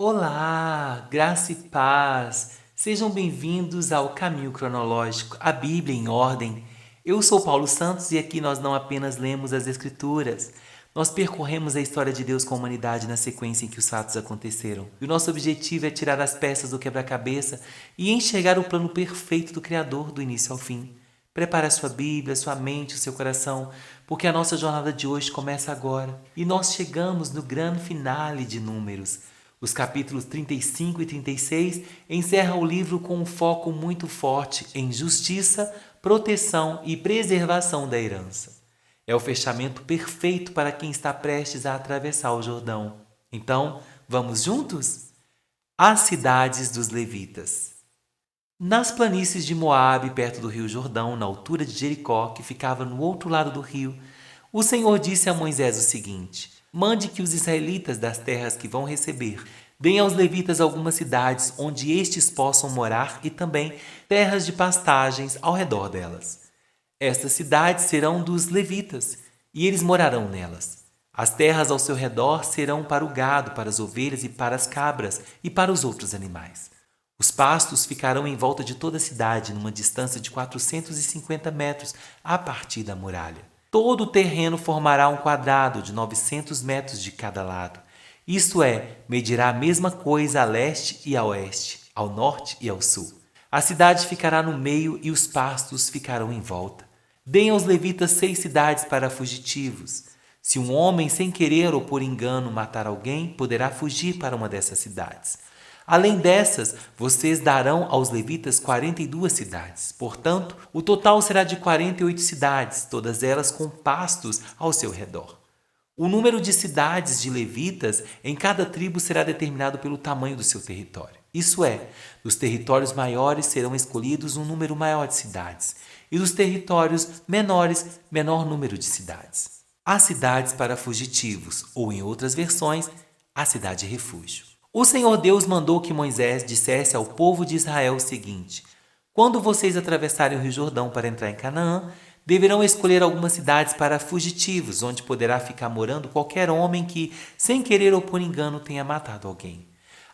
Olá, graça e paz. Sejam bem-vindos ao Caminho Cronológico, a Bíblia em Ordem. Eu sou Paulo Santos e aqui nós não apenas lemos as Escrituras, nós percorremos a história de Deus com a humanidade na sequência em que os fatos aconteceram. E o nosso objetivo é tirar as peças do quebra-cabeça e enxergar o plano perfeito do Criador do início ao fim. Prepare a sua Bíblia, a sua mente, o seu coração, porque a nossa jornada de hoje começa agora e nós chegamos no grande finale de Números. Os capítulos 35 e 36 encerram o livro com um foco muito forte em justiça, proteção e preservação da herança. É o fechamento perfeito para quem está prestes a atravessar o Jordão. Então, vamos juntos? As cidades dos levitas. Nas planícies de Moabe, perto do rio Jordão, na altura de Jericó, que ficava no outro lado do rio, o Senhor disse a Moisés o seguinte: Mande que os israelitas das terras que vão receber deem aos levitas algumas cidades onde estes possam morar e também terras de pastagens ao redor delas. Estas cidades serão dos levitas, e eles morarão nelas. As terras ao seu redor serão para o gado, para as ovelhas e para as cabras e para os outros animais. Os pastos ficarão em volta de toda a cidade, numa distância de 450 metros a partir da muralha. Todo o terreno formará um quadrado de 900 metros de cada lado. Isto é, medirá a mesma coisa a leste e a oeste, ao norte e ao sul. A cidade ficará no meio e os pastos ficarão em volta. Deem aos levitas 6 cidades para fugitivos. Se um homem, sem querer ou por engano, matar alguém, poderá fugir para uma dessas cidades. Além dessas, vocês darão aos levitas 42 cidades. Portanto, o total será de 48 cidades, todas elas com pastos ao seu redor. O número de cidades de levitas em cada tribo será determinado pelo tamanho do seu território. Isso é, dos territórios maiores serão escolhidos um número maior de cidades, e dos territórios menores, menor número de cidades. As cidades para fugitivos, ou em outras versões, a cidade refúgio. O Senhor Deus mandou que Moisés dissesse ao povo de Israel o seguinte: Quando vocês atravessarem o Rio Jordão para entrar em Canaã, deverão escolher algumas cidades para fugitivos, onde poderá ficar morando qualquer homem que, sem querer ou por engano, tenha matado alguém.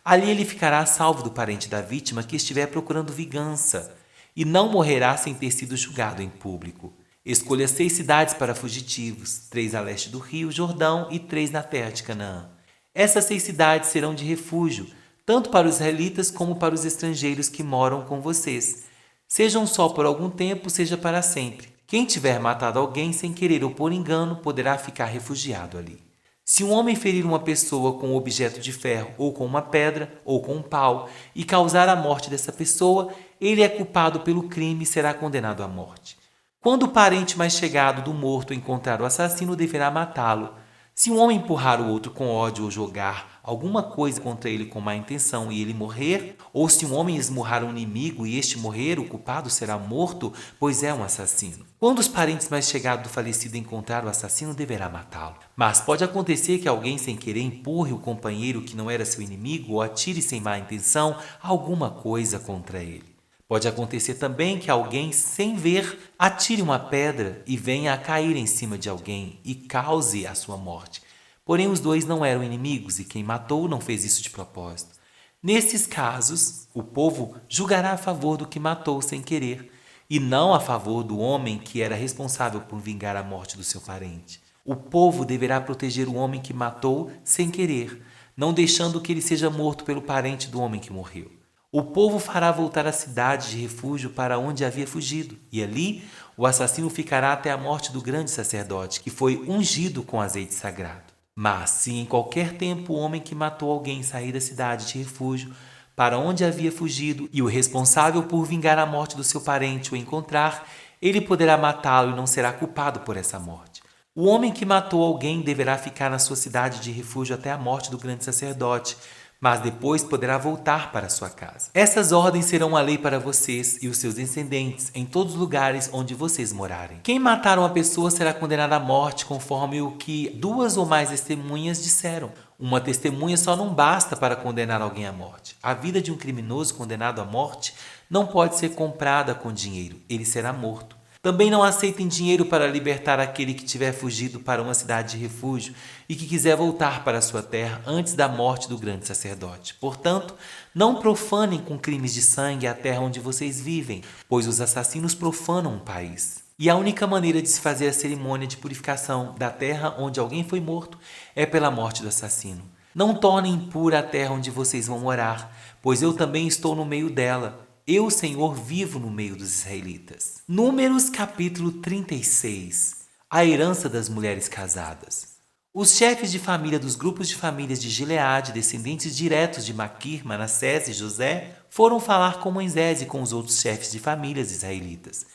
Ali ele ficará a salvo do parente da vítima que estiver procurando vingança, e não morrerá sem ter sido julgado em público. Escolha 6 cidades para fugitivos, 3 a leste do Rio Jordão e 3 na terra de Canaã. Essas 6 cidades serão de refúgio, tanto para os israelitas como para os estrangeiros que moram com vocês. Sejam só por algum tempo, seja para sempre. Quem tiver matado alguém sem querer ou por engano poderá ficar refugiado ali. Se um homem ferir uma pessoa com um objeto de ferro, ou com uma pedra, ou com um pau, e causar a morte dessa pessoa, ele é culpado pelo crime e será condenado à morte. Quando o parente mais chegado do morto encontrar o assassino, deverá matá-lo. Se um homem empurrar o outro com ódio ou jogar alguma coisa contra ele com má intenção e ele morrer, ou se um homem esmurrar um inimigo e este morrer, o culpado será morto, pois é um assassino. Quando os parentes mais chegados do falecido encontrar o assassino, deverá matá-lo. Mas pode acontecer que alguém sem querer empurre o companheiro que não era seu inimigo ou atire sem má intenção alguma coisa contra ele. Pode acontecer também que alguém, sem ver, atire uma pedra e venha a cair em cima de alguém e cause a sua morte. Porém, os dois não eram inimigos e quem matou não fez isso de propósito. Nesses casos, o povo julgará a favor do que matou sem querer e não a favor do homem que era responsável por vingar a morte do seu parente. O povo deverá proteger o homem que matou sem querer, não deixando que ele seja morto pelo parente do homem que morreu. O povo fará voltar a cidade de refúgio para onde havia fugido, e ali o assassino ficará até a morte do grande sacerdote, que foi ungido com azeite sagrado. Mas, se em qualquer tempo o homem que matou alguém sair da cidade de refúgio para onde havia fugido e o responsável por vingar a morte do seu parente o encontrar, ele poderá matá-lo e não será culpado por essa morte. O homem que matou alguém deverá ficar na sua cidade de refúgio até a morte do grande sacerdote, mas depois poderá voltar para sua casa. Essas ordens serão uma lei para vocês e os seus descendentes em todos os lugares onde vocês morarem. Quem matar uma pessoa será condenado à morte conforme o que 2 ou mais testemunhas disseram. Uma testemunha só não basta para condenar alguém à morte. A vida de um criminoso condenado à morte não pode ser comprada com dinheiro. Ele será morto. Também não aceitem dinheiro para libertar aquele que tiver fugido para uma cidade de refúgio e que quiser voltar para sua terra antes da morte do grande sacerdote. Portanto, não profanem com crimes de sangue a terra onde vocês vivem, pois os assassinos profanam um país. E a única maneira de se fazer a cerimônia de purificação da terra onde alguém foi morto é pela morte do assassino. Não tornem impura a terra onde vocês vão morar, pois eu também estou no meio dela. Eu, Senhor, vivo no meio dos israelitas. Números capítulo 36. A herança das mulheres casadas. Os chefes de família dos grupos de famílias de Gileade, descendentes diretos de Maquir, Manassés e José, foram falar com Moisés e com os outros chefes de famílias israelitas.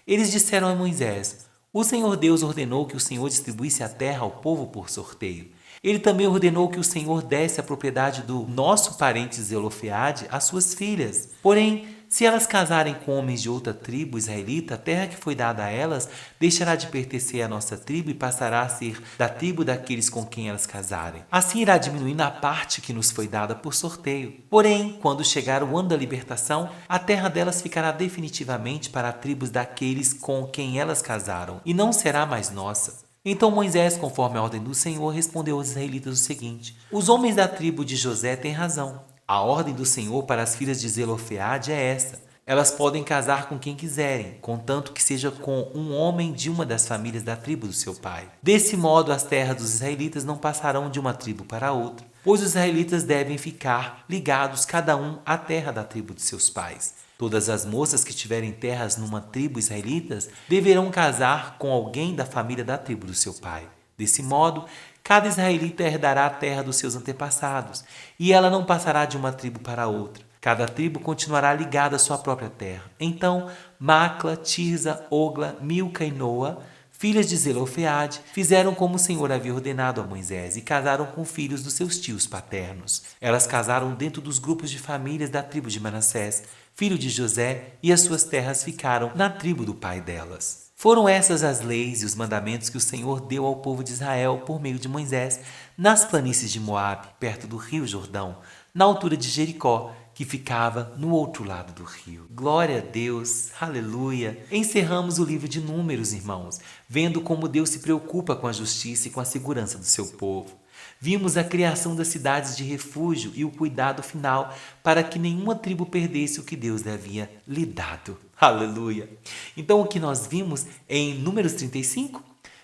Eles disseram a Moisés: O Senhor Deus ordenou que o Senhor distribuísse a terra ao povo por sorteio. Ele também ordenou que o Senhor desse a propriedade do nosso parente Zelofeade às suas filhas. Porém, se elas casarem com homens de outra tribo israelita, a terra que foi dada a elas deixará de pertencer à nossa tribo e passará a ser da tribo daqueles com quem elas casarem. Assim irá diminuindo a parte que nos foi dada por sorteio. Porém, quando chegar o ano da libertação, a terra delas ficará definitivamente para as tribos daqueles com quem elas casaram, e não será mais nossa. Então Moisés, conforme a ordem do Senhor, respondeu aos israelitas o seguinte: Os homens da tribo de José têm razão. A ordem do Senhor para as filhas de Zelofeade é esta: elas podem casar com quem quiserem, contanto que seja com um homem de uma das famílias da tribo do seu pai. Desse modo, as terras dos israelitas não passarão de uma tribo para outra, pois os israelitas devem ficar ligados cada um à terra da tribo de seus pais. Todas as moças que tiverem terras numa tribo israelitas deverão casar com alguém da família da tribo do seu pai. Desse modo, cada israelita herdará a terra dos seus antepassados, e ela não passará de uma tribo para outra. Cada tribo continuará ligada à sua própria terra. Então, Macla, Tirza, Ogla, Milca e Noa, filhas de Zelofeade, fizeram como o Senhor havia ordenado a Moisés e casaram com filhos dos seus tios paternos. Elas casaram dentro dos grupos de famílias da tribo de Manassés, filho de José, e as suas terras ficaram na tribo do pai delas. Foram essas as leis e os mandamentos que o Senhor deu ao povo de Israel por meio de Moisés nas planícies de Moabe, perto do rio Jordão, na altura de Jericó, que ficava no outro lado do rio. Glória a Deus, aleluia! Encerramos o livro de Números, irmãos, vendo como Deus se preocupa com a justiça e com a segurança do seu povo. Vimos a criação das cidades de refúgio e o cuidado final para que nenhuma tribo perdesse o que Deus lhe havia lhe dado. Aleluia! Então, o que nós vimos em Números 35?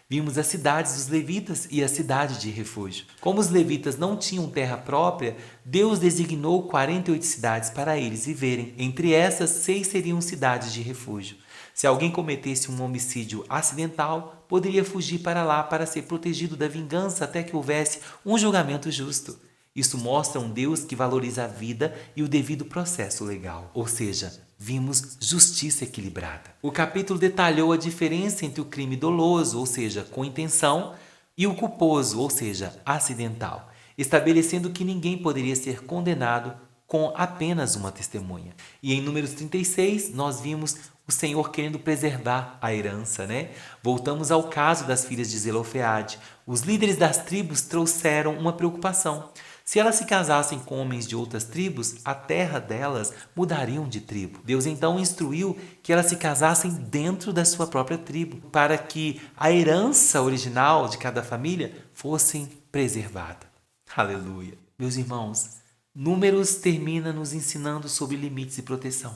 Vimos as cidades dos levitas e a cidade de refúgio. Como os levitas não tinham terra própria, Deus designou 48 cidades para eles viverem. Entre essas, 6 seriam cidades de refúgio. Se alguém cometesse um homicídio acidental, poderia fugir para lá para ser protegido da vingança até que houvesse um julgamento justo. Isso mostra um Deus que valoriza a vida e o devido processo legal, ou seja, vimos justiça equilibrada. O capítulo detalhou a diferença entre o crime doloso, ou seja, com intenção, e o culposo, ou seja, acidental, estabelecendo que ninguém poderia ser condenado com apenas uma testemunha. E em Números 36, nós vimos o Senhor querendo preservar a herança, né? Voltamos ao caso das filhas de Zelofeade. Os líderes das tribos trouxeram uma preocupação. Se elas se casassem com homens de outras tribos, a terra delas mudariam de tribo. Deus então instruiu que elas se casassem dentro da sua própria tribo, para que a herança original de cada família fosse preservada. Aleluia! Meus irmãos, Números termina nos ensinando sobre limites e proteção.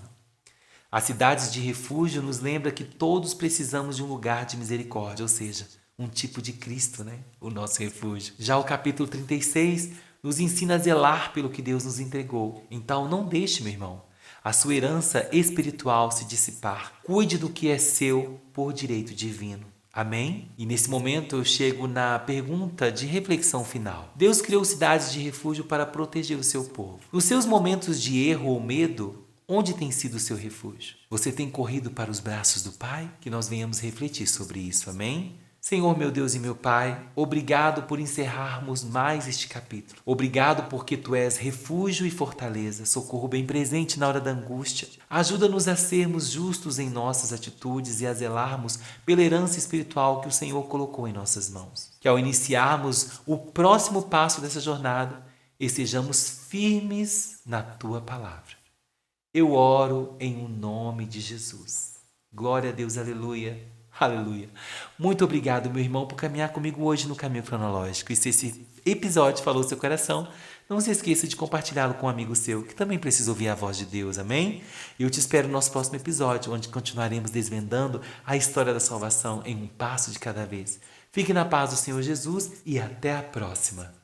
As cidades de refúgio nos lembra que todos precisamos de um lugar de misericórdia, ou seja, um tipo de Cristo, né? O nosso refúgio. Já o capítulo 36 nos ensina a zelar pelo que Deus nos entregou. Então não deixe, meu irmão, a sua herança espiritual se dissipar. Cuide do que é seu por direito divino. Amém? E nesse momento eu chego na pergunta de reflexão final. Deus criou cidades de refúgio para proteger o seu povo. Nos seus momentos de erro ou medo, onde tem sido o seu refúgio? Você tem corrido para os braços do Pai? Que nós venhamos refletir sobre isso. Amém? Senhor, meu Deus e meu Pai, obrigado por encerrarmos mais este capítulo. Obrigado porque Tu és refúgio e fortaleza, socorro bem presente na hora da angústia. Ajuda-nos a sermos justos em nossas atitudes e a zelarmos pela herança espiritual que o Senhor colocou em nossas mãos. Que ao iniciarmos o próximo passo dessa jornada, estejamos firmes na Tua palavra. Eu oro em o nome de Jesus. Glória a Deus, aleluia. Aleluia. Muito obrigado, meu irmão, por caminhar comigo hoje no caminho cronológico. E se esse episódio falou seu coração, não se esqueça de compartilhá-lo com um amigo seu que também precisa ouvir a voz de Deus, amém? Eu te espero no nosso próximo episódio, onde continuaremos desvendando a história da salvação em um passo de cada vez. Fique na paz do Senhor Jesus e até a próxima.